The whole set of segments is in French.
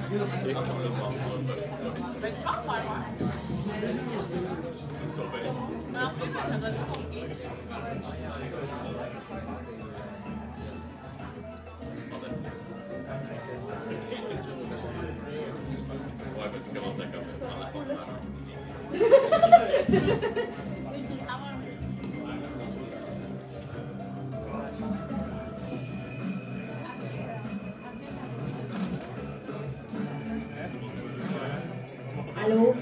Ouais, parce qu'il commence à comme Allô?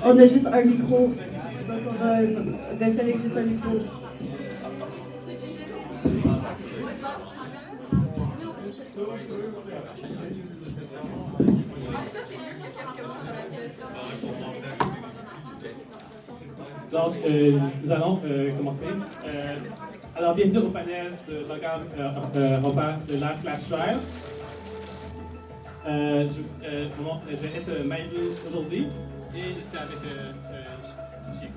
On a juste un micro. Donc on va baisser avec juste un micro. Donc, nous allons commencer. Alors, bienvenue au panel de Logan Robert de la Flash Drive. Je vais être Maïlu aujourd'hui et je suis avec Chico.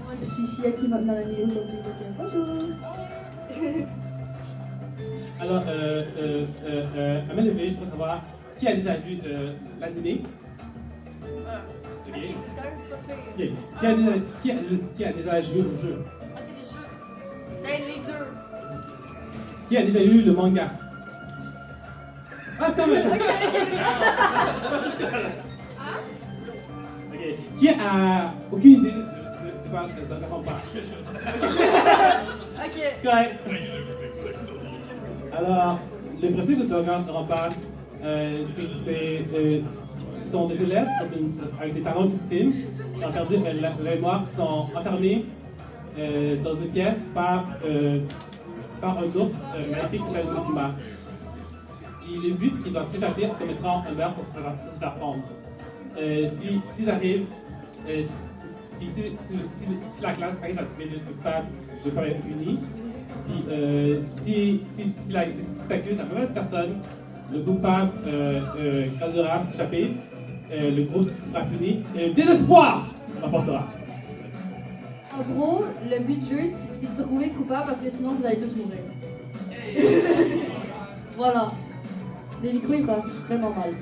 Moi je suis Chiaki Manani aujourd'hui. Bonjour! Alors, à main levée, je voudrais savoir qui a déjà vu l'animé. Ok. Okay. Qui a déjà joué au jeu? Ah, c'est des jeux. Ben, les deux. Qui a déjà lu le manga? Ah, quand même! Ok. Qui a aucune idée de c'est quoi le combat? Ok. Correct. Alors, le principe de Dragon Rampart, ce sont des élèves avec des talents ultimes qui ont perdu la mémoire, qui sont enfermés dans une pièce par un ours magnifique qui s'appelle Mokuma. Puis le but, c'est qu'ils doivent s'échapper en commettant un meurtre sur leur forme. S'ils arrivent, puis si la classe arrive à trouver le coupable de ne pas être puni, puis si s'accuse à mauvaise personne, le coupable causera s'échapper, le groupe sera puni et le désespoir l'emportera. En gros, le but du jeu, c'est de trouver le coupable parce que sinon vous allez tous mourir. Voilà. Les micros, ils parlent vraiment mal.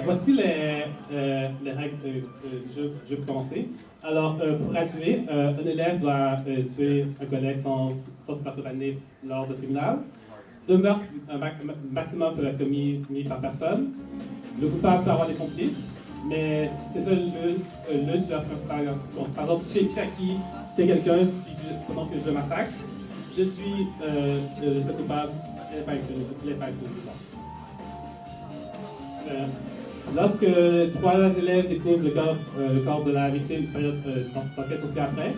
Voici les règles du jeu pour commencer. Alors, pour graduer, un élève doit tuer un collègue sans se faire condamner lors de tribunal. 2 meurtres maximum peuvent être commis par personne. Le coupable peut avoir des complices, mais c'est ça le tueur principal. Donc, par exemple, chez Chiaki, c'est quelqu'un pendant que je le massacre. Je suis le seul coupable, il n'est pas inclus dedans. Lorsque 3 élèves découvrent le corps de la victime, période d'enquête aussi après.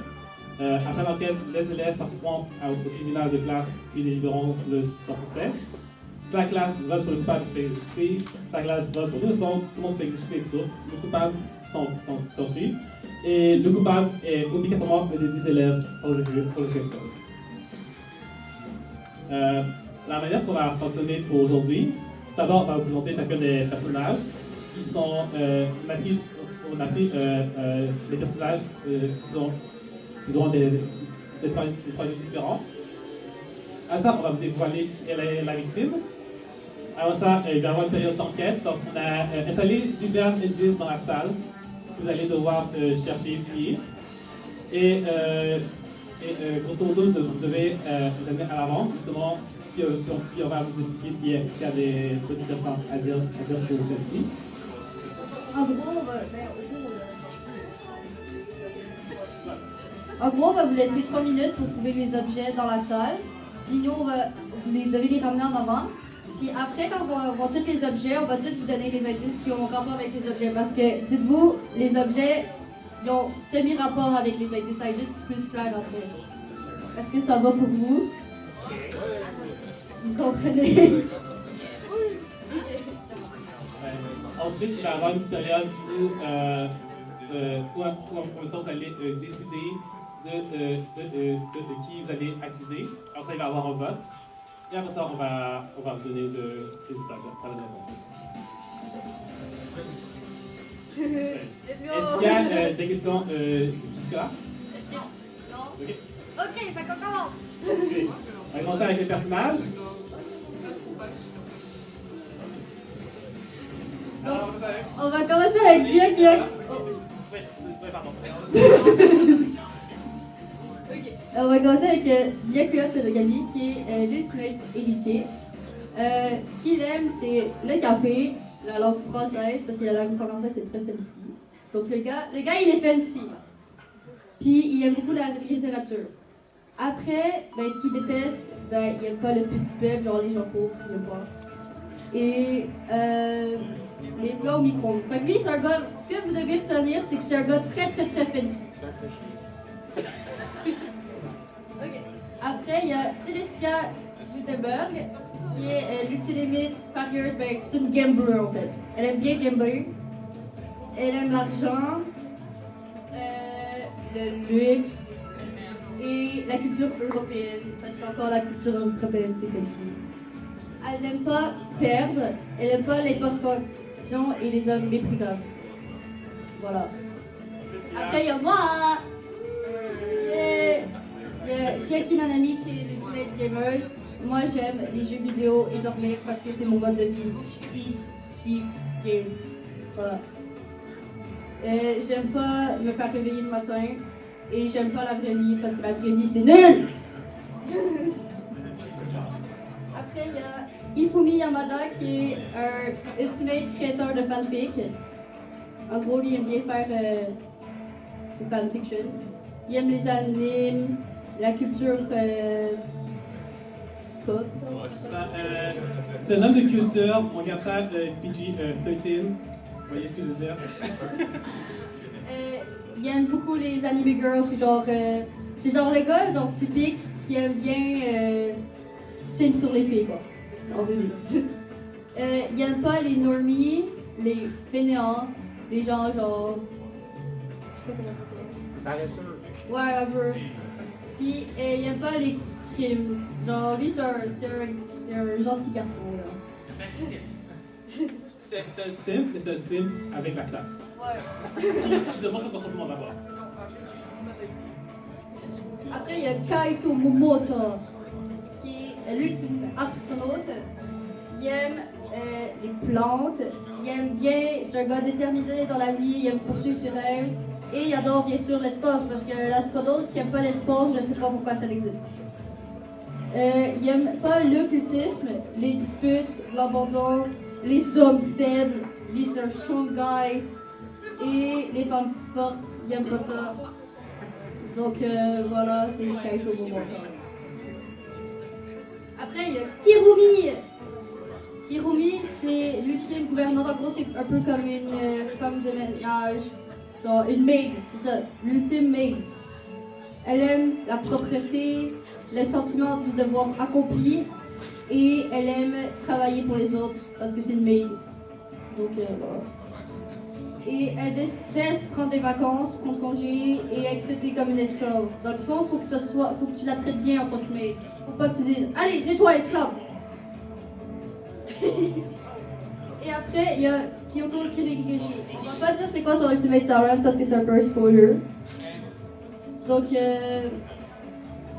Après l'enquête, les élèves participeront au tribunal de classe puis délibéreront sur leur système. Si la classe vote pour le coupable, se fait exécuter. Si la classe vote pour l'innocent, tout le monde se fait exécuter, c'est tout. Le coupable sont suivis. Et le coupable est obligatoirement un des 10 élèves sans exception. La manière qu'on va fonctionner pour aujourd'hui, d'abord, on va vous présenter chacun des personnages. Ils sont, on a pris les personnages qui auront des trajets différents. Après ça, on va vous dévoiler qui est la victime. Avant ça, il va y avoir une période d'enquête. Donc, on a installé divers indices dans la salle que vous allez devoir chercher et fouiller. Et grosso modo, vous devez vous amener à l'avant, justement. Puis on va vous expliquer s'il y a des trucs intéressants à dire sur celle-ci. En gros, on va vous laisser 3 minutes pour trouver les objets dans la salle. Puis nous, vous devez les ramener en avant. Puis après, quand on va voir tous les objets, on va tous vous donner les indices qui ont rapport avec les objets. Parce que, dites-vous, les objets, ils ont semi-rapport avec les indices. Ça est juste plus clair après. Est-ce que ça va pour vous? Vous comprenez? Ensuite, il va y avoir une période où vous allez décider de qui vous allez accuser. Alors ça, il va y avoir un vote. Et après ça, on va vous donner le résultat. Let's go! Est-ce qu'il y y a des questions jusque-là? Non? Ok. Ok, fait qu'on commence. Ok. On va commencer avec les personnages. Donc, on va commencer avec bien. Oui, pardon. On va commencer avec Byakuya Todogami, qui est l'ultimate héritier. Ce qu'il aime, c'est le café, la langue française, parce que la langue française, c'est très fancy. Donc le gars, il est fancy. Puis il aime beaucoup la littérature. Après, ben, ce qu'il déteste, ben, il aime pas le petit peuple, genre les gens pauvres, il aime pas. Et les plats au micro. Fait que lui, c'est un gars, ce que vous devez retenir, c'est que c'est un gars très fancy. Ok. Après, il y a Celestia Gutenberg, qui est l'ultimate parieuse, ben, c'est une gambler en fait. Elle aime bien gambler. Elle aime l'argent, le luxe et la culture européenne, parce qu'encore la culture européenne, c'est fancy. Elle n'aime pas perdre, elle n'aime pas les post-productions et les hommes méprisables. Voilà. Après, il y a moi! Il y a Shiaki Nanami qui est l'ultimate gamer. Moi, j'aime les jeux vidéo et dormir parce que c'est mon mode de vie. Eat, sleep, game. Voilà. J'aime pas me faire réveiller le matin. Et j'aime pas la vraie vie parce que la vraie vie, c'est nul! Après, il y a Ifumi Yamada qui est un ultimate créateur de fanfic. En gros, lui, il aime bien faire des fanfiction. Il aime les animes, la culture pop. C'est un homme de culture, on regarde ça PG-13. Vous voyez ce que je veux dire? Il aime beaucoup les anime girls, c'est genre le gars genre typique qui aime bien sim sur les filles quoi. En 2000. Il aime pas les normies, les fainéants, les gens genre. Je sais pas comment ça s'appelle. Paresseux. Ouais, un peu. Puis il aime pas les crimes. Genre lui c'est un gentil garçon là. C'est un sim, mais c'est un sim avec la classe. Ouais. Je demande ça sur tout le monde d'abord. Après, il y a Kaito Momoto, qui est l'ultime astronaute. Il aime les plantes, il aime bien, c'est un gars déterminé dans la vie, il aime poursuivre ses rêves. Et il adore bien sûr l'espace, parce que l'astronaute qui aime pas l'espace, je ne sais pas pourquoi ça existe. Il aime pas l'occultisme, les disputes, l'abandon, les hommes faibles, lui c'est un strong guy. Et les femmes fortes, il aime pas ça. Donc voilà, c'est Kaito Momoto. Après, il y a Kirumi. Kirumi, c'est l'ultime gouvernante. En gros, c'est un peu comme une femme de ménage. Genre une maid, c'est ça, l'ultime maid. Elle aime la propreté, le sentiment du devoir accompli. Et elle aime travailler pour les autres parce que c'est une maid. Donc voilà. Et elle déteste prendre des vacances, prendre congé et être traitée comme une esclave. Dans le fond, faut que tu la traites bien en tant que maid. Faut pas que tu dises allez, nettoie esclave. Et après, il y a Kyoko Kirigiri. On va pas dire c'est quoi son ultimate talent parce que c'est un peu un spoiler. Donc, elle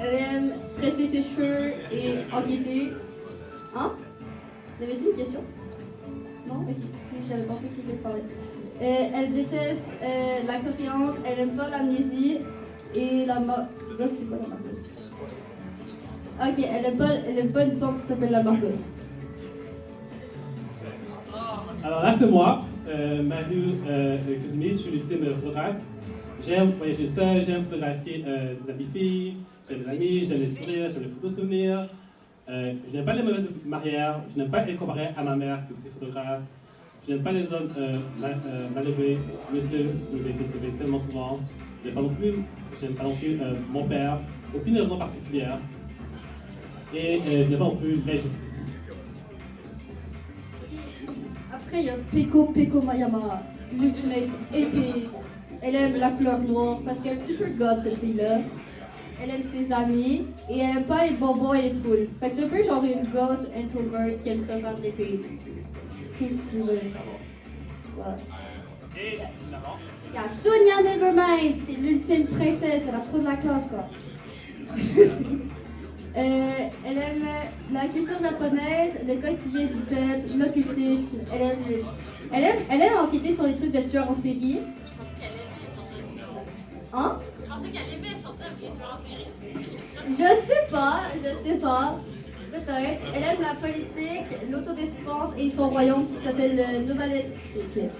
aime stresser ses cheveux et enquêter. Hein? Vous avez dit une question? Non? Ok, j'avais pensé qu'il allait parler. Elle déteste la coriandre, elle aime pas l'amnésie et la c'est quoi la margosse? Ok, elle aime pas une plante qui s'appelle la margosse. Alors là, c'est moi, Manu Kuzumi, je suis l'ultime photographe. J'aime voyager seul, j'aime photographier des amis-filles, j'aime les amis, j'aime les sourires, j'aime les photos souvenirs. Je n'aime pas les mauvaises marières, je n'aime pas être comparé à ma mère qui est aussi photographe. Je n'aime pas les hommes mal élevés, monsieur, je l'ai décédé tellement souvent. Je n'aime pas non plus mon père, aucune raison particulière. Et je n'aime pas non plus l'injustice. Après, il y a Peko Mayama, l'ultimate épice. Elle aime la couleur noire parce qu'elle est un petit peu god cette fille-là. Elle aime ses amis et elle aime pas les bonbons et les foules. Fait que c'est un peu genre une god introvert qui aime ça faire des filles. Tout ce que vous allez savoir. Voilà. Et finalement, Il y a Sonia eux-mêmes. C'est l'ultime princesse, elle a trop de la classe, quoi. Elle aime la culture japonaise, le quotidien du peuple, l'occultisme. Elle aime enquêter sur les trucs de tueurs en série. Je pensais qu'elle aimait sortir. Hein? Je pensais qu'elle aimait sortir avec les tueurs en série. Je sais pas. Peut-être. Elle aime la politique, l'autodéfense et son royaume qui s'appelle Nouvelle-Éthique.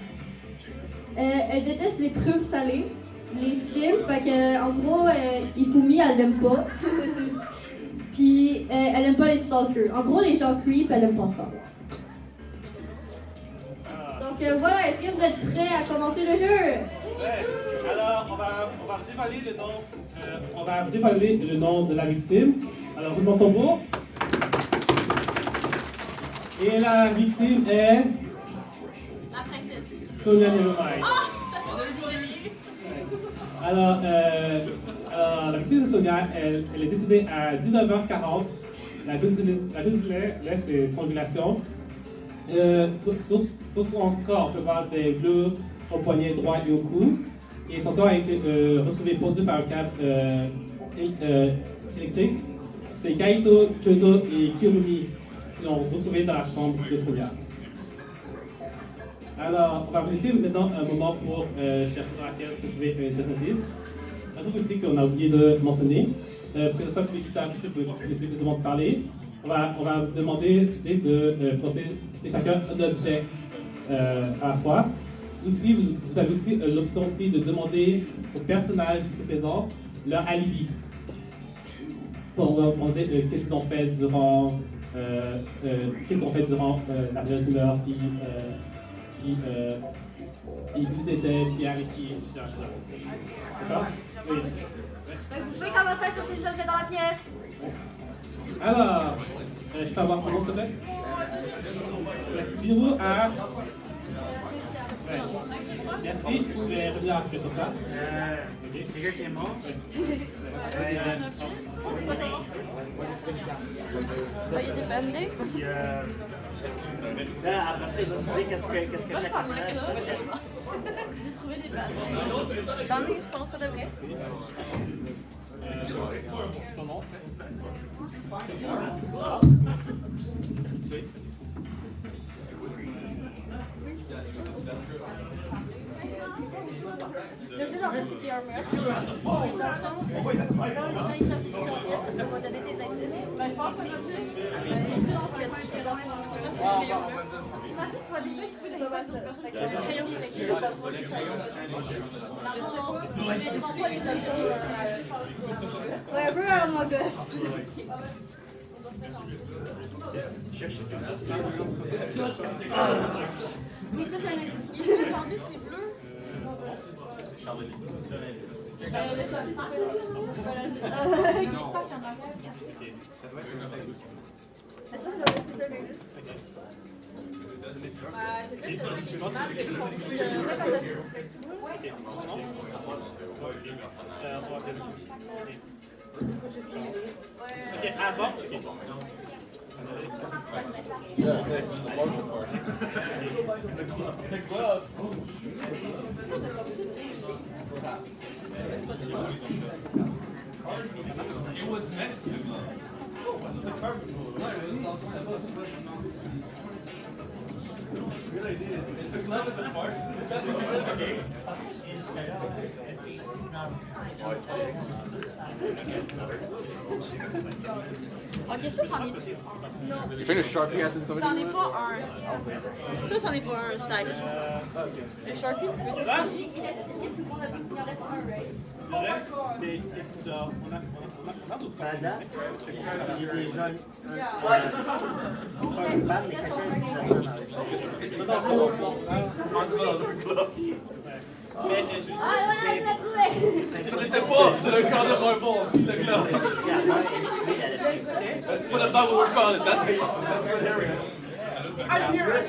Elle déteste les preuves salées, les sims, fait que, en gros, Ifumi, elle l'aime pas. Puis, elle aime pas les stalkers. En gros, les gens creep, elle aime pas ça. Donc voilà, est-ce que vous êtes prêts à commencer le jeu? Ouais. Alors, on va dévaler le nom de la victime. Alors, roulement de tambour. Et la victime est La princesse. Sonia Nevermind. Ah! Alors, la victime de Sonia, elle est décédée à 19h40. La cause c'est strangulation. Sur son corps, on peut voir des bleus au poignet droit et au cou. Et son corps a été retrouvé pendu par un câble électrique. C'est Kaito, Kyoto et Kirumi qui l'ont retrouvé dans la chambre de Sonia. Alors, on va vous laisser maintenant un moment pour chercher dans la pièce pour trouver un test indice. Un truc aussi qu'on a oublié de mentionner, pour que ce soit plus équitable, pour laisser plus de monde parler, on va vous demander de porter chacun un objet à la fois. Aussi, vous avez aussi l'option aussi de demander aux personnages qui se présentent leur alibi. On va demander qu'est-ce qu'ils ont fait durant la période du meurtre, puis où c'était, puis avec qui, etc. D'accord? Oui. Donc, vous pouvez commencer à chercher des objets dans la pièce. Alors, je peux avoir mon nom, s'il te plaît? Dis-nous à... Ouais. Merci, je vais revenir après tout ça. Quelqu'un qui est mort. Il y a des bandés. Puis, là, après ça, il va vous dire qu'est-ce que chaque personnage fait. J'ai trouvé des bandés. J'en ai, je pense, ça devrait. Ton nom, Le jeu, en fait, c'est qu'il y a un meurtre. Et dans le fond, là, les gens, ils cherchent des trucs dans la pièce parce qu'on va donner des indices. Ben, je pense que c'est... T'imagines, tu vois des gens qui se dommage ça. Fait que le crayon, c'est écrit dans le fond. Je sais pas. Mais devant toi, les objets, ouais, un peu à mon gosse. Oui, ça, c'est un indice. Il est demandé, c'est bleu. Ok, avant. Yeah, it's a puzzle part. The glove. It was next to the glove. Was it the carpet? Really did. The glove at the parts. Is that the glove? Ok, ça, c'en est. Non. You think a Sharpie has somebody? C'en est pas un. Ça, c'en est pas un sac. Le Sharpie, tu peux tout ça. Il en reste un, right? Genre, on a d'autres. À date, j'ai déjà une balle, mais quelqu'un utilise ça dans le jeu. Mais juste. Ah, ouais, il l'a trouvé! C'est pas, c'est le corps de mon bon. The glove. That's what I thought we were calling it. That's it. That's what Harry is. I'm here. Oh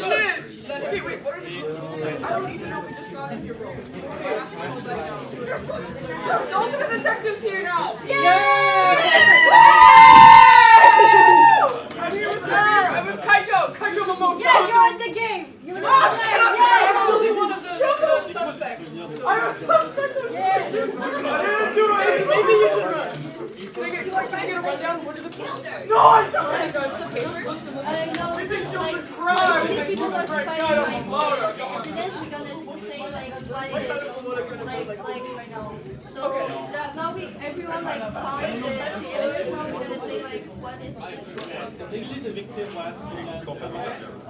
shit! Okay, wait, what are these? I don't even know. We just got in here, bro. Go to the detectives here now. Yay! can I get a rundown? What does it look like? No, I don't Like, know. It's a paper. no, we can children like, cry. these people that Right, fight God, like I'm loud. the incidents, we're gonna say like what it is, like right now. So now everyone like found the evidence. Now we're gonna say like what is it. L'église de victimes, ouais, c'est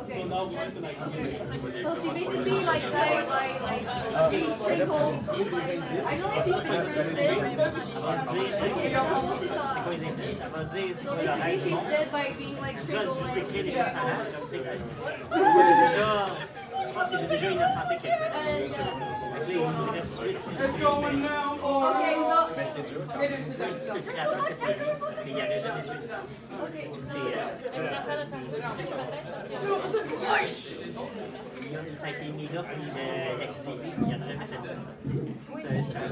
Okay. So now we're going to like. Okay. So she basically like died by like being strangled. I don't know if it's C'est quoi les indices? Ça va dire c'est So quoi le basically rêve du she's monde. dead by being like Vous allez strangled. juste décrire les Like, personnages, tu sais. Moi, je pense que j'ai déjà innocenté quelqu'un. yeah. Fait que là, il nous reste 8 It's going now. Okay, so Moi, je dis que le créateur, c'est pas lui, parce qu'il n'y aurait jamais tué de femme. okay. C'est. Ça a été mis là, puis l'accusé, il n'a jamais fait ça.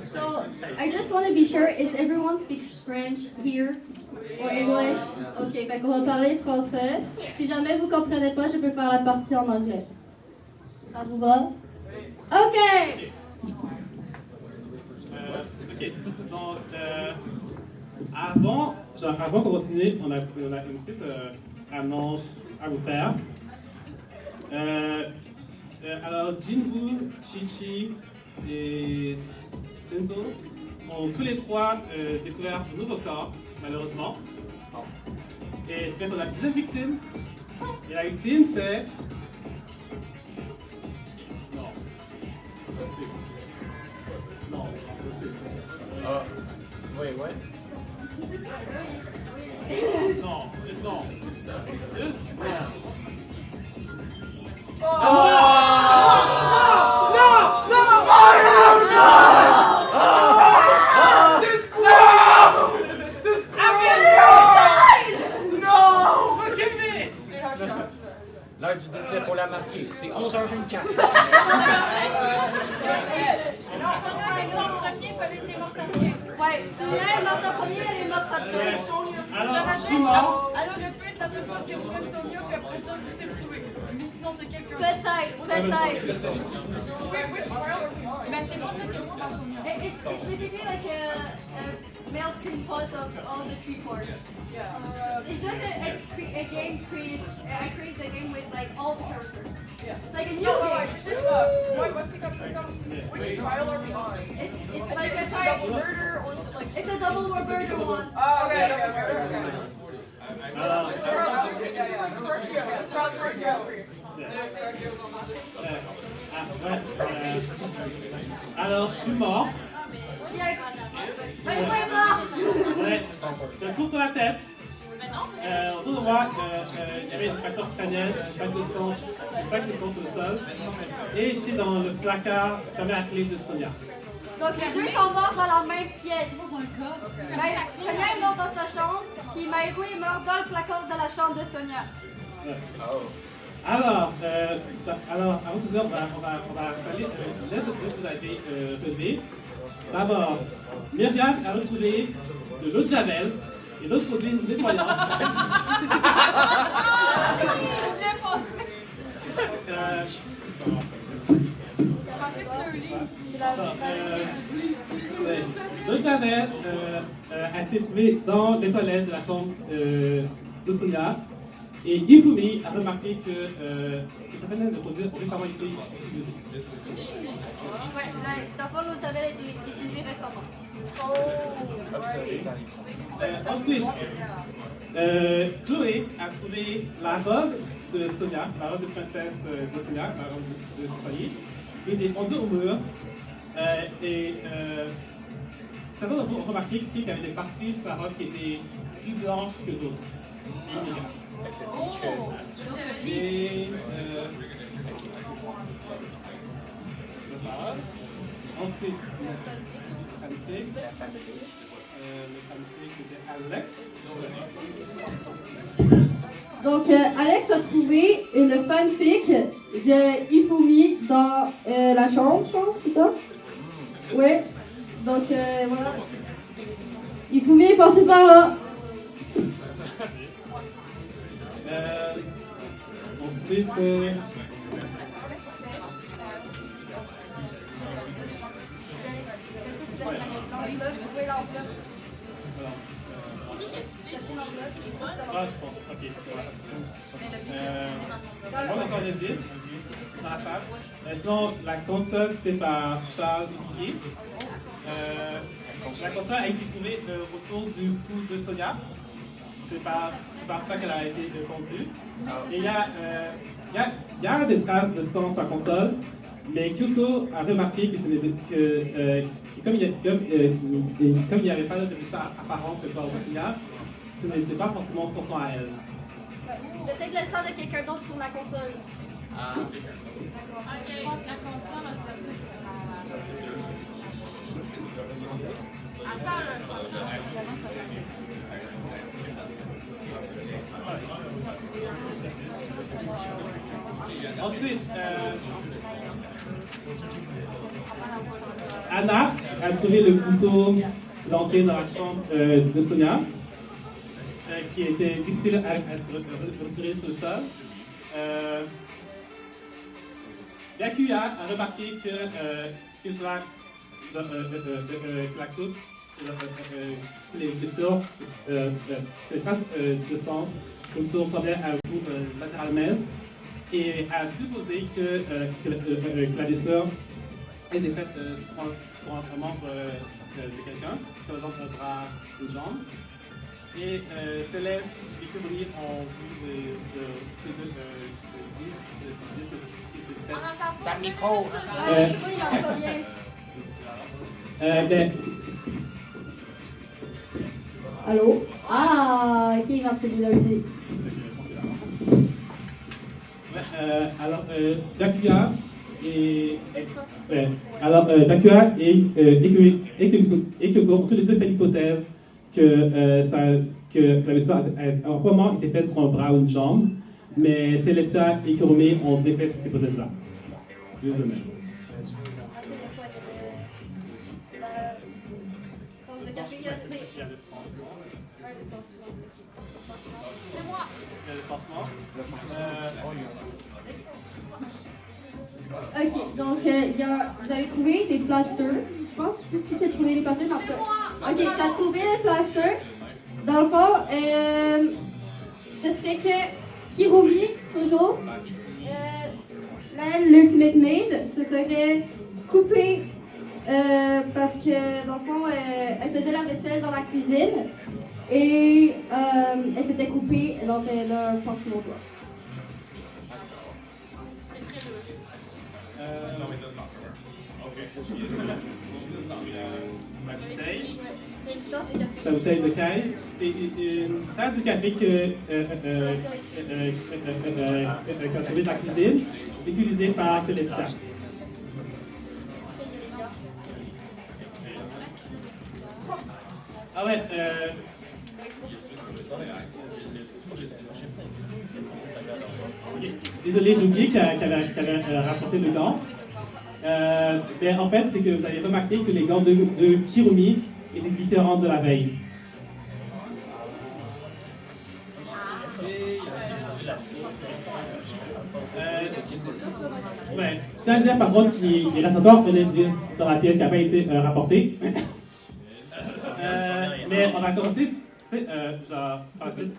So I just want to be sure, is everyone speaks French here or English? Ok, fait qu'on va parler français. Si jamais vous comprenez pas, je peux faire la partie en anglais. Ça vous va? Ok! Ok, donc avant qu'on continue, on a une petite annonce à vous faire. Alors, Jinwoo, Chichi et Sento ont tous les trois découvert un nouveau corps, malheureusement. Et c'est fait qu'on a une victime. Et la victime, c'est. Non. Non. Wait, what? Non, non. This clown! This clown! No! Look at me! L'heure du décès, faut la marquer. C'est 11h24. Ouais, Sonia est morte en premier, elle est morte après. Alors, je suis mort. Alors, il peut être la personne qui a tué Sonia, puis après ça, c'est le tuer. Mais sinon, c'est quelqu'un. Peut-être. Oui, which trial are we on? Mais t'es pas celle qui a tué par Sonia. It's basically like a male compost of all the three parts. It's just a game created. I created the game with like all the characters. It's like a new game. What's it called? Which trial are we on? It's like a Double type. murder or is it like? It's a double or murder one. Oh, okay, double murder, okay. Alors, alors, je suis mort. Elle est pas morte. Ouais, j'ai un coup sur la tête. Autour de moi, il y avait une fracture crânienne, une plaque de sang sur le sol. Et j'étais dans le placard fermé à clé de Sonia. Donc les deux sont morts dans la même pièce. Sonia est morte dans sa chambre, puis Maïrou est mort dans le placard de la chambre de Sonia. Alors, avant de dire, on va parler de l'aide que vous avez relevée. D'abord, Myriam a retrouvé de l'eau de Javel et d'autres produits nettoyants. L'eau de Javel a été trouvée dans les toilettes de la chambre de Sonia. Et Ifumi a remarqué que certains de produits ont récemment été utilisés. Ouais, la fois l'eau de Javel a été utilisée récemment. Ensuite, Chloé a trouvé la robe de Sonia, la robe de princesse de Sonia, la robe de foyer, qui était pendue au mur. Certains d'entre vous ont remarqué qu'il y avait des parties de sa robe qui étaient plus blanches que d'autres. Et ensuite, c'était Alex. Donc Alex a trouvé une fanfic de Ifumi dans la chambre, je pense, c'est ça? Oui. Donc voilà. Ifumi est passé par là. Ensuite, Alors, ah, je pense. Ok, voilà. Moi, encore des 10 dans la salle. Sinon, la console, c'était par Charles Duguay. La console a été trouvée autour du cou de Sonia. C'est par ça qu'elle a été conçue. Et il y a des traces de sang sur la console, mais Kyoko a remarqué que comme il n'y avait pas de ça apparent sur le Sonia, ce n'était pas forcément son sang à elle. Peut-être le sang de quelqu'un d'autre sur la console. Ensuite, Anna a trouvé le couteau d'entrée dans la chambre de Sonia, qui était difficile à retirer sur le sol. Yakuya a remarqué que cela les blessures, les traces de sang autour semblaient à vous latéralement et a supposé que la blessure était faite sur un membre de quelqu'un, par exemple un bras ou une jambe. Et Céleste et Kubri ont vu Dans le micro. Je sais pas, il marche pas bien. Allô? Ah, ok, il marche celui-là aussi. Alors, Yakuya et Yakuya et Kyoko ont tous les deux fait l'hypothèse que la blessure a probablement été faite sur un bras ou une jambe, mais Célestia et Kurumi ont défait cette hypothèse-là. Juste de même. Il y a le pansement. C'est moi. Il y a le pansement. Ok, donc vous avez trouvé des plasters. Je pense que c'est qui a trouvé les plasters, mais en tout cas. Ok, t'as trouvé les plasters. Dans le fond, ce serait que Kirumi, toujours, l'Ultimate Maid, ce serait coupé parce que dans le fond, elle faisait la vaisselle dans la cuisine et elle s'était coupée, donc elle a un pansement au doigt. Ma bouteille. C'était une tasse de café. Sa bouteille de caille. C'est une tasse de café qu'a trouvé dans la cuisine, utilisée par Célestia. Ah ouais, désolé, j'ai oublié qu'elle avait rapporté le gant. Mais en fait, c'est que vous avez remarqué que les gants de Kirumi étaient différents de la veille. Ouais. Je tiens à dire par contre qu'il reste encore un indice dans la pièce qui n'a pas été rapporté. Mais on va commencer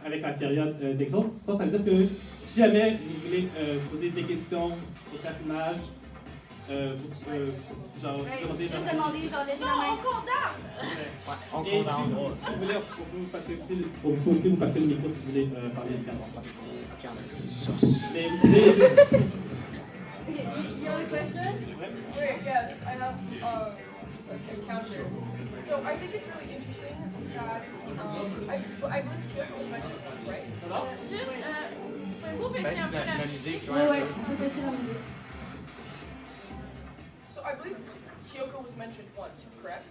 avec la période d'exemple. Ça veut dire que si jamais vous voulez poser des questions au personnage, Juste demander, genre, lève la main. et si vous voulez, on peut aussi vous passer le micro si vous voulez parler évidemment. Mais vous pouvez... Okay, you have a question? Wait, yes, I have a counter. So I think it's really interesting that I believe Kyoko was mentioned once, right? Pouvez-vous baisser un peu la musique? Ouais, on peut baisser la musique. So I believe Kyoko was mentioned once, correct?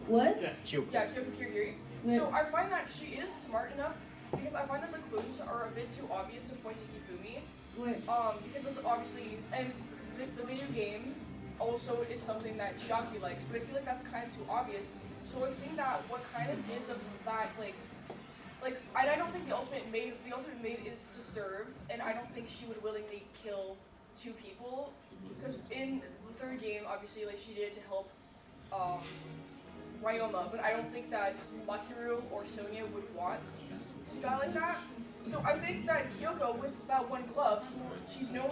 What? Yeah, Kyoko Kirigiri. Ouais. So I find that she is smart enough because I find that the clues are a bit too obvious to point to Hifumi. Ouais. Because it's obviously, and the video game also is something that Chiaki likes, but I feel like that's kind of too obvious. So I think that what kind of gives us that, I don't think the ultimate maid is to serve, and I don't think she would willingly kill two people, because in the third game, obviously, like, she did it to help Ryoma, but I don't think that Makiru or Sonia would want to die like that. So I think that Kyoko, with that one glove, who she's known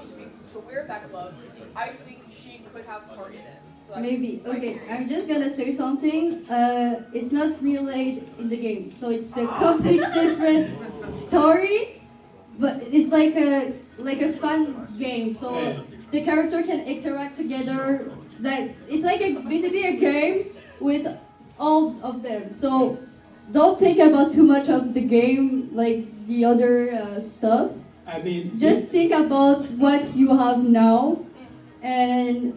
to wear that glove, I think she could have a part in it. So that's Maybe. my Okay, theory. I'm just gonna say something. It's not relayed in the game, so it's the complete different story. But it's like a fun game, so Yeah. the character can interact together. That it's like basically a game with all of them. So don't think about too much of the game, like the other stuff. I mean, Just think about what you have now, and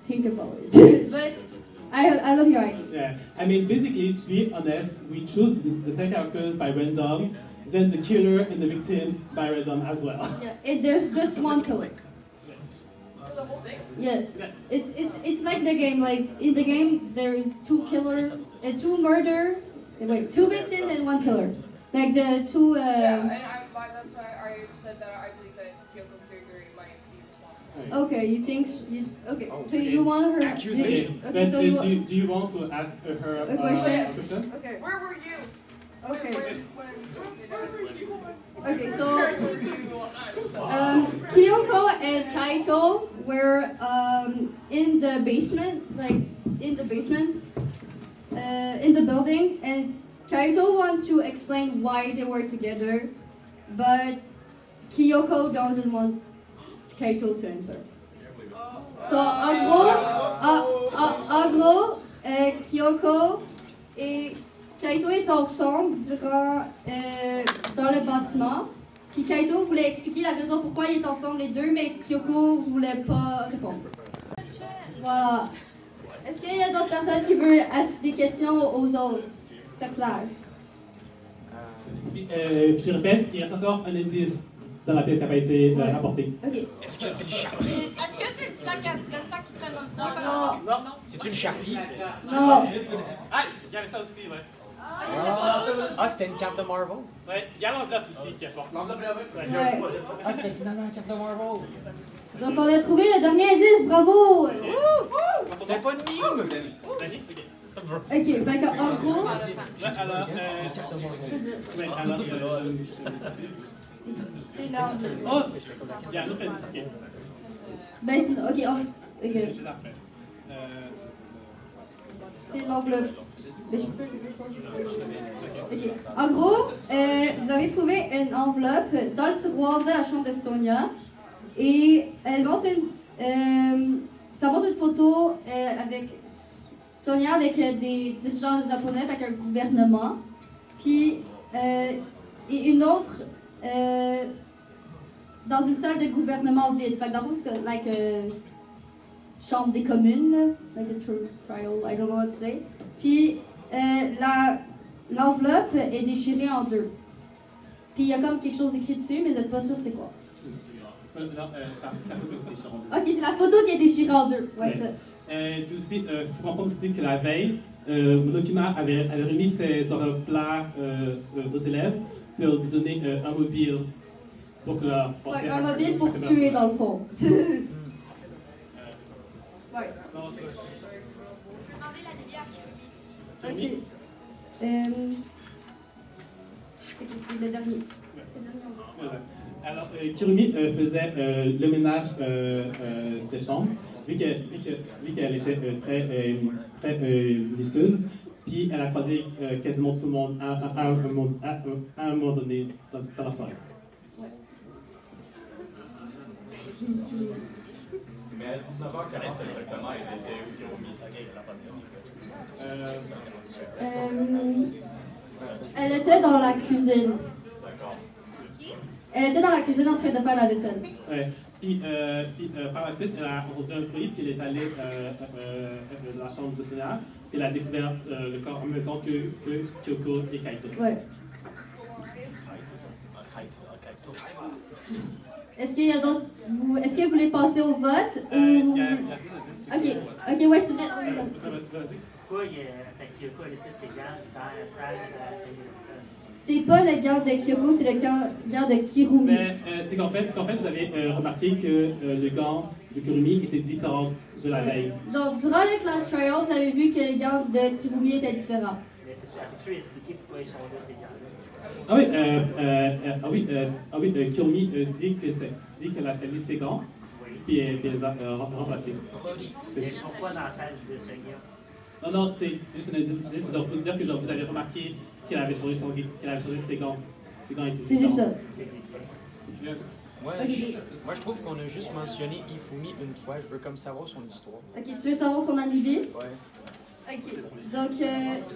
think about it. But I love your idea. yeah. I mean, basically, to be honest, we choose the 10 characters by random, then the killer and the victims by random as well. Yeah, there's just one killer. For the whole thing? Yes, it's like the game. Like in the game, there is two killers, two murders. Wait, two victims and one killer. Like the two. Yeah, and that's why I said that I believe that Kyoko Kirigiri might be responsible. Okay, you think okay? So you want her? Accusation. Okay, But, so you. do you want to ask her A question? a question? Okay. Where were you? Okay. Where were you? Okay. So. Where were you? Kyoko and Kaito were in the basement, in the building, and Kaito wanted to explain why they were together, but Kyoko doesn't want Kaito to answer. So, en gros, Kyoko et Kaito étaient ensemble dans le bâtiment. Puis Kaito voulait expliquer la raison pourquoi ils étaient ensemble les deux, mais Kyoko voulait pas répondre. Voilà. Est-ce qu'il y a d'autres personnes qui veulent poser des questions aux autres personnages? Puis je répète, il reste encore un indice dans la pièce qui n'a pas été rapporté. Ok. Est-ce que c'est le Sharpie? Est-ce que c'est le sac qui traîne dans le temps? Non. C'est une Sharpie? Non. Ah, il y avait ça aussi, ouais. Ah, c'était une carte de Marvel? Ouais, il y a l'enveloppe aussi qui apporte. Ouais. Ah, c'était finalement une carte de Marvel. Donc on a trouvé le dernier indice, bravo! C'était pas une mime! Dani? Ok. Ok, fait qu'en gros, Ouais, alors, Une carte de Marvel. ouais, alors, c'est là. oh, il y a un autre indice, ok. Ben, c'est, ok, Je ok, vais après. c'est l'enveloppe. Mais je peux, ok. En gros, vous avez trouvé une enveloppe dans le tiroir de la chambre de Sonia et elle montre ça montre une photo avec Sonia avec des dirigeants japonais avec un gouvernement, puis et une autre dans une salle de gouvernement vide. Fait que dans le fond, c'est like chambre des communes, like a trial, I don't know what to say. Puis l'enveloppe est déchirée en deux. Puis il y a comme quelque chose écrit dessus, mais vous n'êtes pas sûr c'est quoi. Non, ça peut être différent. Ok, c'est la photo qui est déchirée en deux. Ouais, ça. Puis aussi, il faut comprendre aussi que la veille, Monokuma avait remis ses enveloppes-là aux élèves pour leur donner un mobile pour que leur Ouais, un mobile pour tuer dans le fond. Ouais. Non, Je vais demander la lumière à Ok. Kirumi. C'est le dernier. C'est le dernier. Voilà. Alors, Kirumi faisait le ménage des chambres, vu qu'elle était très lisseuse, puis elle a croisé quasiment tout le monde à un moment donné dans la soirée. Mais à 19h, connaître ça exactement, elle était où, Kirumi? Elle était dans la cuisine. D'accord. Elle était dans la cuisine en train de faire la vaisselle. Ouais. Puis par la suite, elle a rencontré un colis, puis elle est allée dans la chambre de Sonia, puis elle a découvert le corps en même temps que Kyoko et Kaito. Ouais. Est-ce qu'il y a d'autres. Est-ce que vous voulez passer au vote ou. Ok, ouais, c'est vrai. Pourquoi Kyoko a laissé ses gants dans la salle de la Sonia? C'est pas le gant de Kyoko, c'est le gant de Kirumi. Mais c'est qu'en fait, vous avez remarqué que le gant de Kirumi était différent de la veille. Donc, durant le class trial, vous avez vu que les gants de Kirumi étaient différents. Mais peux-tu expliquer pourquoi ils sont là, ces gars-là? Kirumi dit que la salie ses gants, puis elle les a remplacés. Mais pourquoi dans la salle de ce gars? Non, c'est juste une indice pour vous dire que genre, vous avez remarqué qu'elle avait changé ses gants. Ses gants étaient C'est juste ça. Moi, Ok. moi, je trouve qu'on a juste mentionné Ifumi une fois. Je veux comme savoir son histoire. Ok, tu veux savoir son anniversaire? Ouais. Ok. Donc,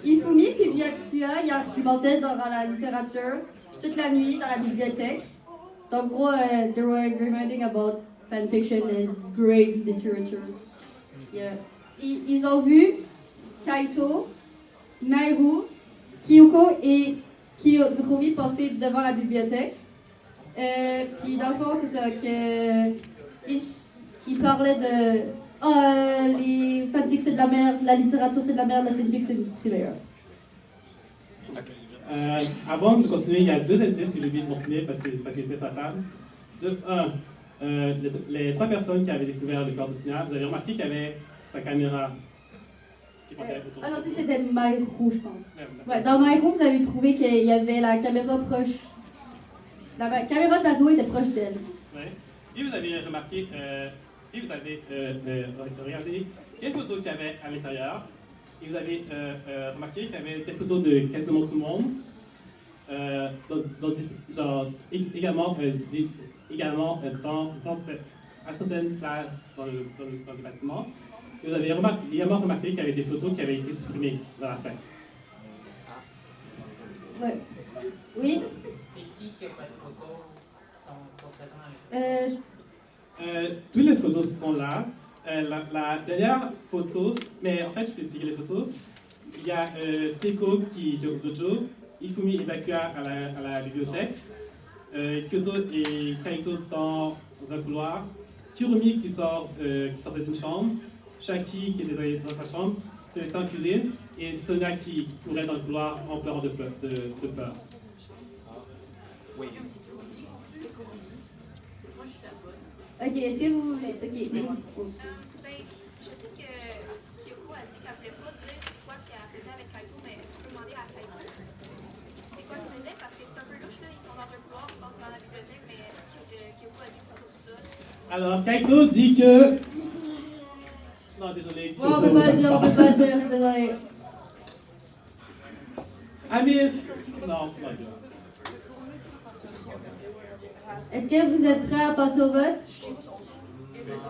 Ifumi puis Byakuya, ils argumentaient dans la littérature toute la nuit dans la bibliothèque. Donc, gros, they were arguing about fanfiction and great literature. Yeah. Ils ont vu Kaito, Naru, Kyoko et Kirumi passer devant la bibliothèque. Puis dans le fond, c'est ça, qu'ils parlaient de les fanfics c'est de la merde, la littérature c'est de la merde, la fanfic c'est meilleur. Avant de continuer, il y a deux indices que j'ai oublié de mentionner parce qu'ils étaient sur la table. Les trois personnes qui avaient découvert le corps du signal, vous avez remarqué qu'il y avait sa caméra qui portait autour de Ah non, ça. ça c'était Myro, je pense. Ouais, dans Myro, vous avez trouvé qu'il y avait la caméra proche. La caméra de Naru était proche d'elle. Ouais. Et vous avez remarqué, regardé quelles photos qu'il y avait à l'intérieur. Et vous avez remarqué qu'il y avait des photos de quasiment tout le monde. Également à certaines places dans le bâtiment. Et vous avez également remarqué qu'il y avait des photos qui avaient été supprimées dans la fin. Ouais. Oui? C'est qui que votre photo sont présents dans les Toutes les photos sont là. La dernière photo, mais en fait, je peux expliquer les photos. Il y a Teiko qui est au dojo, Ifumi et Byakuya à la bibliothèque, Kyoto et Kaito dans un couloir, Kirumi qui sortait d'une chambre, Shaki qui était dans sa chambre, Célestin en cuisine, et Sonia qui courait dans le couloir en pleurant de peur. Oui. Moi, je suis la bonne. Ok, est-ce que vous. Ok. Ben, je sais que Kyoko a dit qu'elle ne voulait pas dire c'est quoi qu'elle faisait avec Kaito, mais est-ce qu'on peut demander à Kaito c'est quoi qu'elle faisait? Parce que c'est un peu louche, là. Ils sont dans un couloir, ils passent dans la bibliothèque, mais Kyoko a dit qu'ils sont tous seuls. Alors, Kaito dit que. Non, désolé. Ouais, on peut pas le dire, désolé. Amir. Non, pas dire. Est-ce que vous êtes prêts à passer au vote?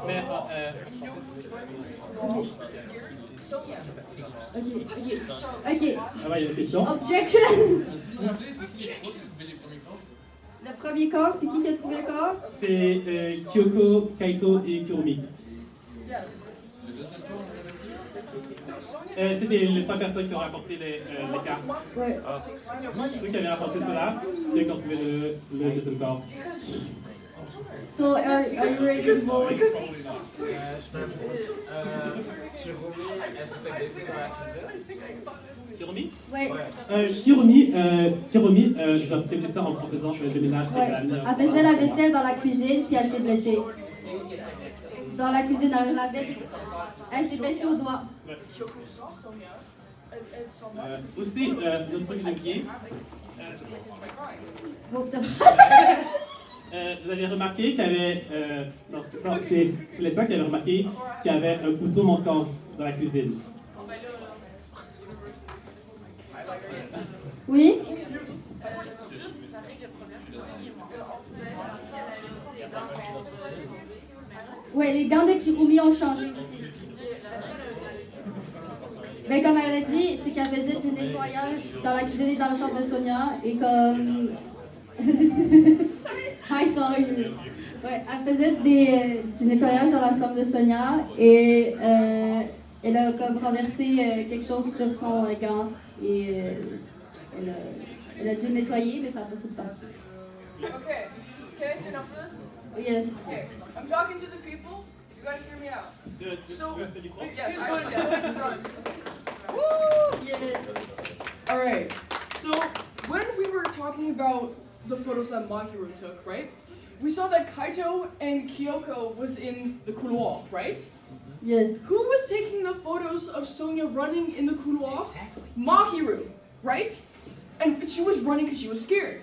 Mais, Ok. ah ouais, il y a une question. Objection! Le premier corps, c'est qui a trouvé le corps? C'est Kyoko, Kaito et Kirumi. C'était les trois personnes qui ont rapporté les cartes. Ouais. Ceux qui avaient rapporté cela, c'est eux qui ont trouvé le deuxième corps. So, are you ready to vote? Je m'avoue, Kirumi, elle s'était blessée dans la cuisine. Kirumi? Ouais. Kirumi, genre, c'était blessé en faisant le ménage Ouais. avec la lumière. Elle faisait la vaisselle dans la cuisine, puis elle s'est blessée. Dans la cuisine, elle s'est blessée au doigt. Ouais. Aussi, notre truc que j'ai oublié, Oh, putain. vous avez remarqué qu'il y avait. Non, c'est les gens qui avaient remarqué qu'il y avait un couteau manquant dans la cuisine. Oui? Ouais, les gants de Kirumi ont changé aussi. Mais comme elle a dit, c'est qu'elle faisait du nettoyage dans la cuisine et dans la chambre de Sonia. Et comme. Hi, sorry. Ouais, elle faisait du nettoyage dans la chambre de Sonia et elle a comme renversé quelque chose sur son gant et elle a dû le nettoyer, mais ça a pas tout parti. Okay, can I stand up for this? Yes. Okay, I'm talking to the people. You gotta hear me out. So, yes, Yes. Alright, so when we were talking about the photos that Mahiro took, right? We saw that Kaito and Kyoko was in the couloir, right? Yes. Who was taking the photos of Sonia running in the couloir? Mahiru, right? And she was running because she was scared.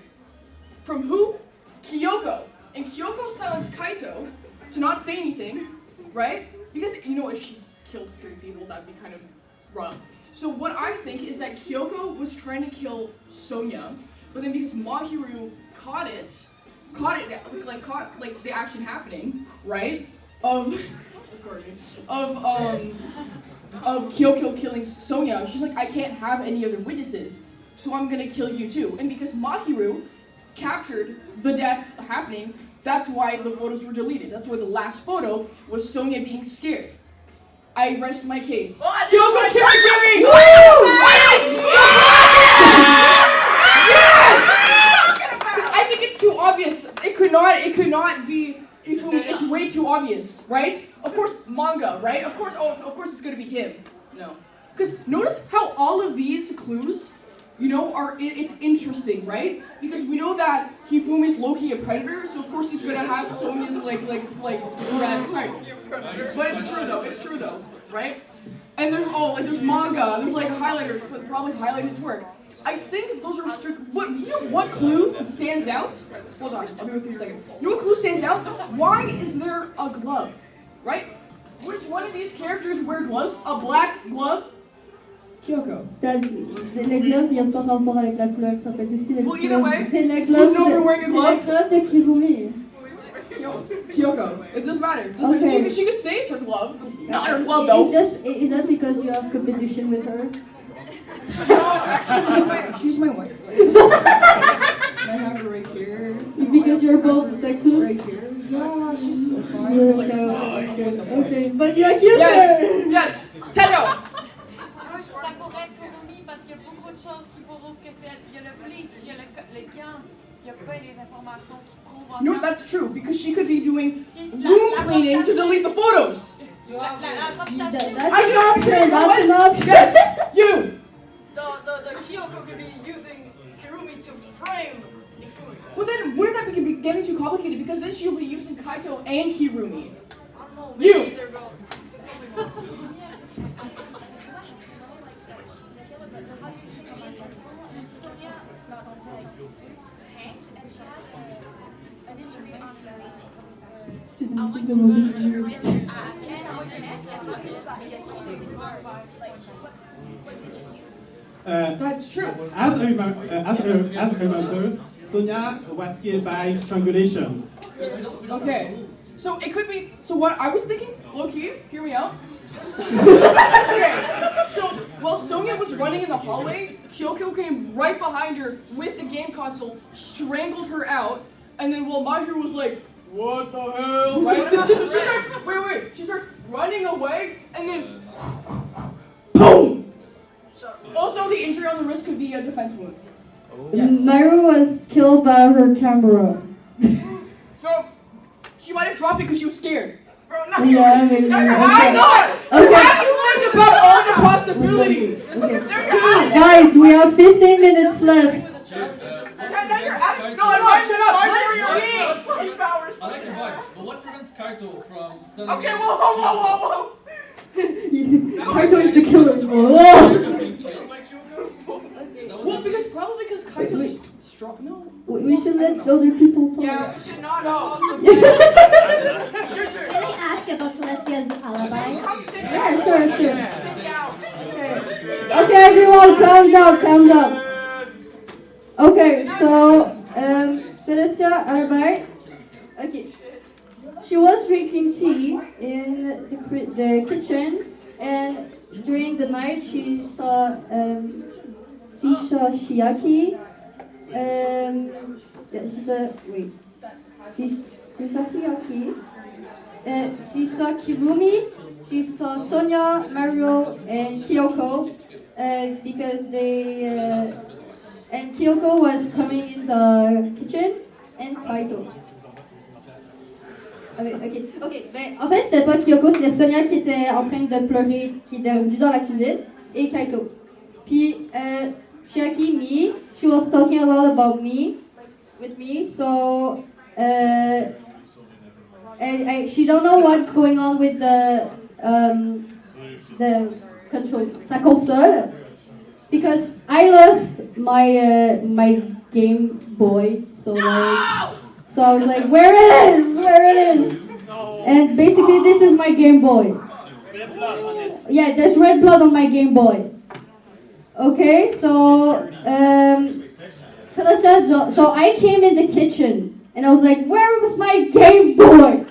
From who? Kyoko. And Kyoko silenced Kaito to not say anything, right? Because, you know, if she killed 3 people, that'd be kind of rough. So what I think is that Kyoko was trying to kill Sonia, but then because Mahiru caught the action happening, right? Of Kyoko killing Sonia, she's like, I can't have any other witnesses, so I'm gonna kill you too. And because Mahiru captured the death happening, that's why the photos were deleted. That's why the last photo was Sonia being scared. I rest my case. Kyoko Kirigiri! I think it's too obvious. It could not be Hifumi. It's way too obvious, right? Of course, manga, right? Of course it's gonna be him. No. Because notice how all of these clues, you know, it's interesting, right? Because we know that Hifumi's low-key a predator, so of course he's gonna have Sonia's like sorry. But it's true though, right? And there's manga, there's like highlighters, but probably highlight his work. I think those are strict. What clue stands out? Hold on, I'll be with you in a second. You know what clue stands out? Why is there a glove, right? Which one of these characters wear gloves? A black glove? Kyoko. Le glove, il n'y a pas rapport avec la couleur, ça peut être aussi le Well, either way, c'est le glove who's known for wearing a glove? de Kirumi. Kyoko. It doesn't matter. Okay. She could say it's her glove. It's not her glove though. Is that because you have competition with her? No, actually, she's my wife. I have her right here. Because you're both detectives? Right here. Yeah, she's so fine. Okay, but you accuse her! Yes! Tendo! Ça pourrait être Kurumi parce qu'il y a beaucoup de choses qui prouvent que c'est elle. Il y a le bleach, il y a le camp, il y a pas les informations qui prouvent encore. No, that's true, because she could be doing room cleaning to delete the photos. That's an option, that's an option. Yes! You! The Kyoko could be using Kirumi to frame Ifumi. Well then, wouldn't that be getting too complicated? Because then she'll be using Kaito and Kirumi. I don't know, You! maybe they're going. That's true. As a reminder, Sonia was killed by strangulation. Okay. So it could be. So what I was thinking, low-key, hear me out. Okay. So while Sonia was running in the hallway, Kyoko came right behind her with the game console, strangled her out, and then while Mahiru was like, "What the hell?" Right? So she starts. Wait. She starts running away, and then boom. Also, the injury on the wrist could be a defense wound. Yes. Myra was killed by her camera. So she might have dropped it because she was scared. Bro, Yeah, maybe. I know it. Okay. How do you think about all the possibilities? Okay. Guys, we have 15 minutes left. No, I'm shut up. I'm your game. I like your vibe, but what prevents Kaito from suddenly... Okay, whoa. Kaito is the killer. Well, because Kaito's strong. No. We should let other people talk. Yeah, we should not go. Can I ask about Celestia's alibi? Yeah, sure. Sit down. Okay, everyone, calm down. Okay, so, Celestia alibi. Okay. She was drinking tea in the kitchen, and during the night she saw Shiaki. She saw Shiaki. She saw Kirumi. She saw Sonia, Mario, and Kyoko. Because and Kyoko was coming in the kitchen, and Kaito. Ok. Ben, en fait, c'était pas Kyoko, c'était Sonia qui était en train de pleurer, qui était revenue dans la cuisine, et Kaito. Puis, Shiaki, me, she was talking a lot about me, with me, so, and she don't know what's going on with the control, sa console, because I lost my Game Boy. So I was like, where it is? And basically, this is my Game Boy. Yeah, there's red blood on my Game Boy. Okay, so so I came in the kitchen and I was like, where was my Game Boy?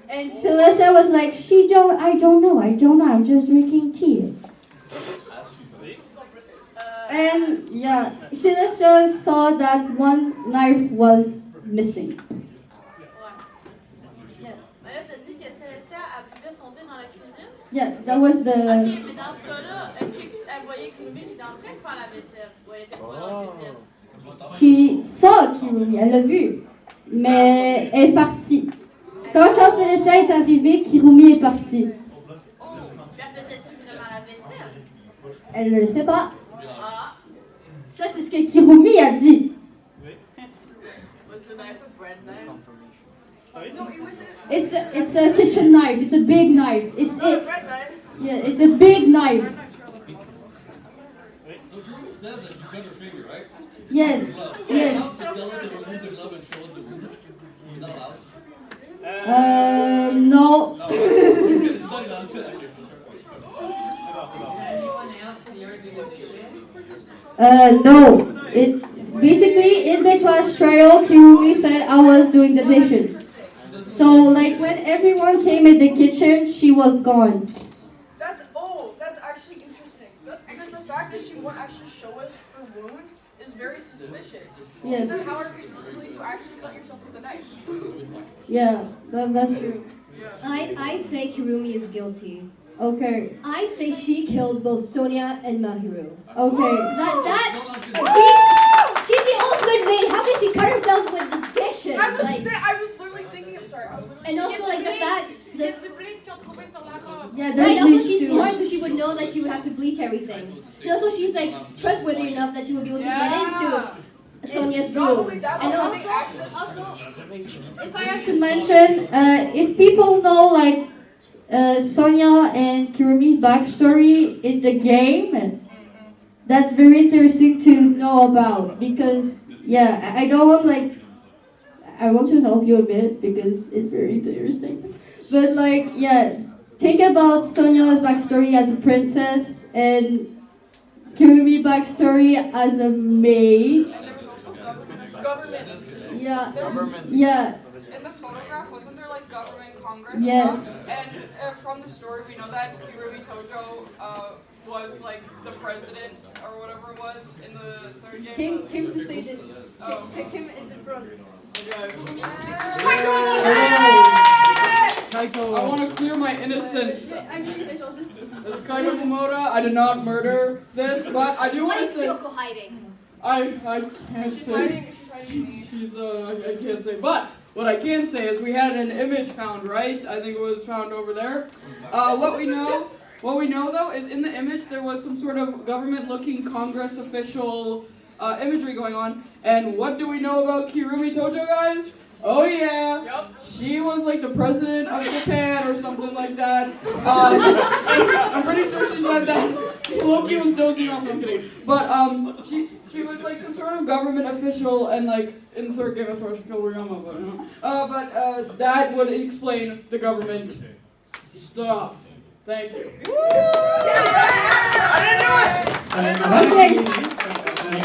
And Celestia was like, I don't know, I'm just drinking tea. And yeah, Celestia saw that one knife was missing. Là, t'as dit que Célestia, elle buvait son thé dans la cuisine. Yeah, that was Ok, the... mais dans ce cas-là, est-ce qu'elle voyait Kurumi qui était en train de faire la vaisselle? Ou elle était pas dans la cuisine? She saw Kirumi, elle l'a vu, mais elle est partie. Quand Celestia est arrivée, Kirumi est partie. Oh, puis elle faisait-tu vraiment la vaisselle? Elle ne le sait pas. Ah. Ça, c'est ce que Kirumi a dit. Was the knife a bread knife? No, it was. It's a kitchen knife. It's a big knife. It's Bread knife. Yeah, it's a big knife. So Kirumi says that she cut her finger, right? Yes, yes. How to tell her to remove the glove and show us the wound? Is that allowed? No. No. She's talking about it. No. It basically in the class trial, Kirumi said I was doing the dishes. So like when everyone came in the kitchen, she was gone. That's actually interesting. Because the fact that she won't actually show us her wound is very suspicious. Yes. Then how are we supposed to believe you actually cut yourself with a knife? Yeah, that's true. I say Kirumi is guilty. Okay. I say she killed both Sonia and Mahiru. Okay. She's the ultimate maid. How can she cut herself with the dishes? I was literally thinking. I'm sorry. And also like the fact that Yeah, right. Also, bleach she's too. smart, so she would know that she would have to bleach everything. And also, she's like trustworthy enough that she would be able to get into Sonia's room. And also, If I have to mention, if people know like Sonia and Kirumi's backstory in the game, that's very interesting to know about because yeah, I don't want like I want to help you a bit because it's very interesting. But like yeah, think about Sonia's backstory as a princess and Kirumi backstory as a maid. Government. Yeah. Government. Yeah. In the photograph, wasn't there like government congress? Yes. And from the story, we know that Kirumi Tojo was like the president or whatever it was in the third game. Came to say this. Oh. Came in the front. I want to clear my innocence. As Kaito Momoda, I did not murder this, but I do what want is to say Kyoko hiding? I can't say. She's I can't say. But what I can say is we had an image found, right? I think it was found over there. What we know though is in the image there was some sort of government-looking Congress official imagery going on. And what do we know about Kirumi Tojo, guys? Oh yeah, she was like the president of Japan or something like that. I'm pretty sure she said that. Loki was dozing off. I'm kidding. But she was like some sort of government official, and like in the third Game of Thrones, she killed Ryama. But that would explain the government stuff. Thank you. On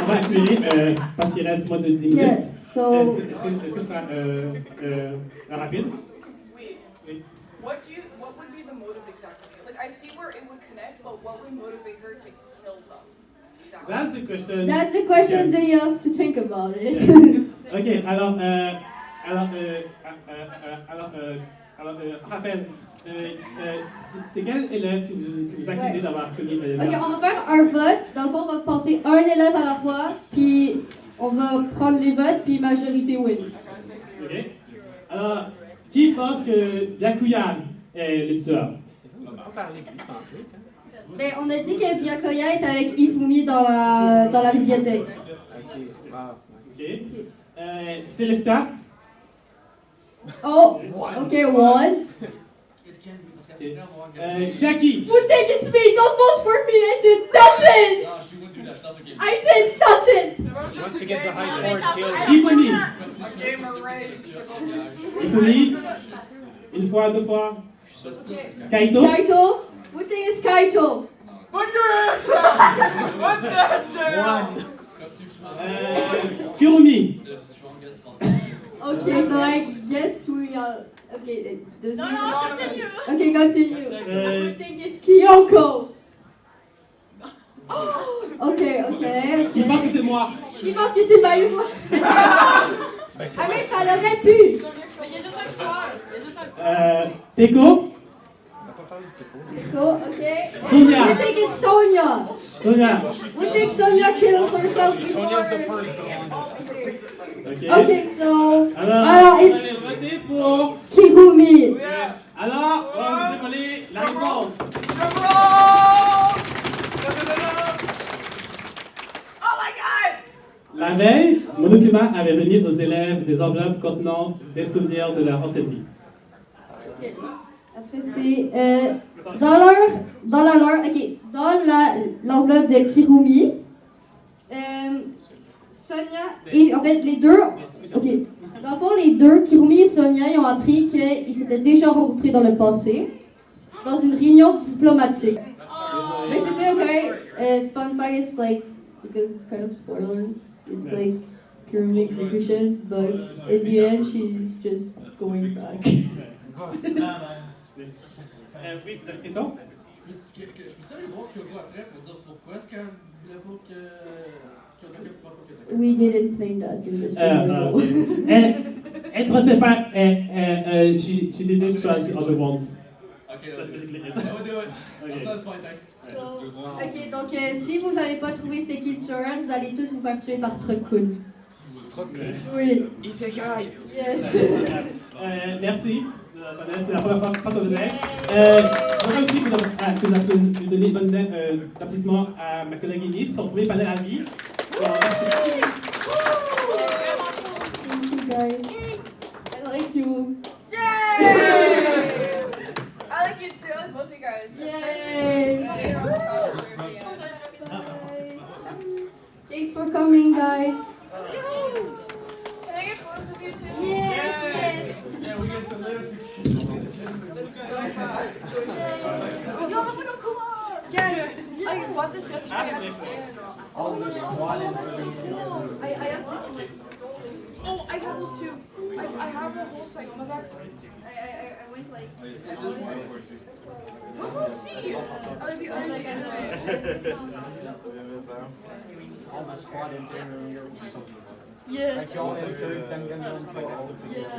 va accélérer parce qu'il reste moins de 10 minutes. Yeah, so Est-ce que ça rapide? Wait. What would be the motive exactly? Like I see where it would connect, but what would motivate her to kill them? Exactly. That's the question. that's the question that you have to think about it. Ok, alors, Raphaël, c'est quel élève que vous accusez d'avoir commis le Ok, on va faire un vote. Dans le fond, on va passer un élève à la fois, puis on va prendre les votes, puis majorité win. Ok. Alors, qui pense que Byakuya est le tueur? On va parler plus tantôt. Ben, on a dit que Byakuya est avec Ifumi dans la bibliothèque. Ok, wow. Ok. Célestia? Oh, ok, one. Jackie. You think it's me? Don't vote for me. I did nothing. I did nothing. Once you get the high score, kill. Hippolyte. A game of race. Hippolyte. Une fois, deux fois. Kaito. Kaito. Who think it's Kaito? Put your hands down. Put that down. Kurumi. Okay, so I guess we are. Okay, No, continue. Okay, continue. Who think it's Kyoko? Okay. Qui pense que c'est moi? Qui pense que c'est Mayu? Ah mais ça l'aurait pu. Mais il y a juste un score. Il y a juste un score. Peko. Go, okay. Sonia. Who think it's Sonia? Sonia. Who think Sonia kills herself before? Sonia's the first one. Okay, so Alors, it's allez, votez pour. Kirumi. Alors, on va vous dévoiler la réponse. Oh my god! La veille, Monokuma avait remis aux élèves des enveloppes contenant des souvenirs de leur ancienne vie. Okay. Après c'est dans l'enveloppe de Kirumi, Sonia et en fait les deux. Ok. Dans le fond, les deux, Kirumi et Sonia, ils ont appris qu'ils s'étaient déjà rencontrés dans le passé, dans une réunion diplomatique. Mais c'était ok. Fun fact is like, because it's kind of spoiler, it's like Kirumi execution, but in the end, she's just going back. Oui, vous avez une question? Je peux aller voir Kyogo après pour dire pourquoi est-ce qu'elle voulait pas que Kyoto prenne pas Kyoto? We didn't play that in the show. Elle trustait pas. She didn't trust other ones. Okay, I will do it. I'm satisfied, thanks. Ok, donc si vous n'avez pas trouvé c'était qui le tueur, vous allez tous vous faire tuer par Truckun. Oui. Isekai. Yes. Merci. C'est la première fois que vous venez. Je voudrais aussi que vous donniez un applaudissement à ma collègue Yves, son premier panel à vie. Thank you guys. I like you. Yay! I like you too. I like both of you guys. Yay! Bye. Thanks for coming, guys. Can I get photos of you too? Yes. Yeah, we get to live Yes! I bought this yesterday at the stand. All the squad is I have this one. Oh, I have those too. I have a whole cycle on my back. I went like. We'll see. I like the other all the squad in there. Yes. Like y'all enter, then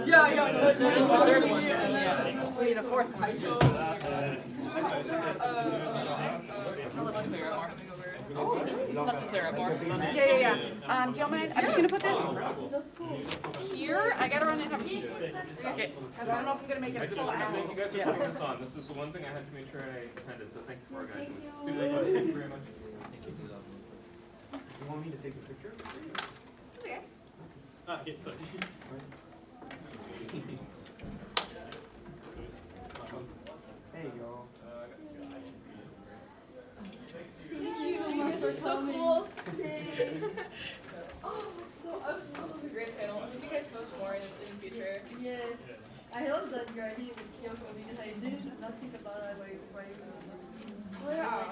Yeah. So there's the third one, and then we need a fourth Kaito. Nothing clear up more. Yeah. Do you mind? I'm just gonna put this here. I gotta run it over here. Okay. I don't know if I'm gonna make it a full hour. Thank you guys for putting this on. This is the one thing I had to make sure I attended, so thank you for organizing this. See you later. Thank you very much. You want me to take a picture? Okay. Okay, sorry. Hey, y'all. This was so cool. Oh, this was a great panel. I hope you guys host more in the future. Yes. I love that you're idea with Kyoko because I didn't think about that when Oh yeah.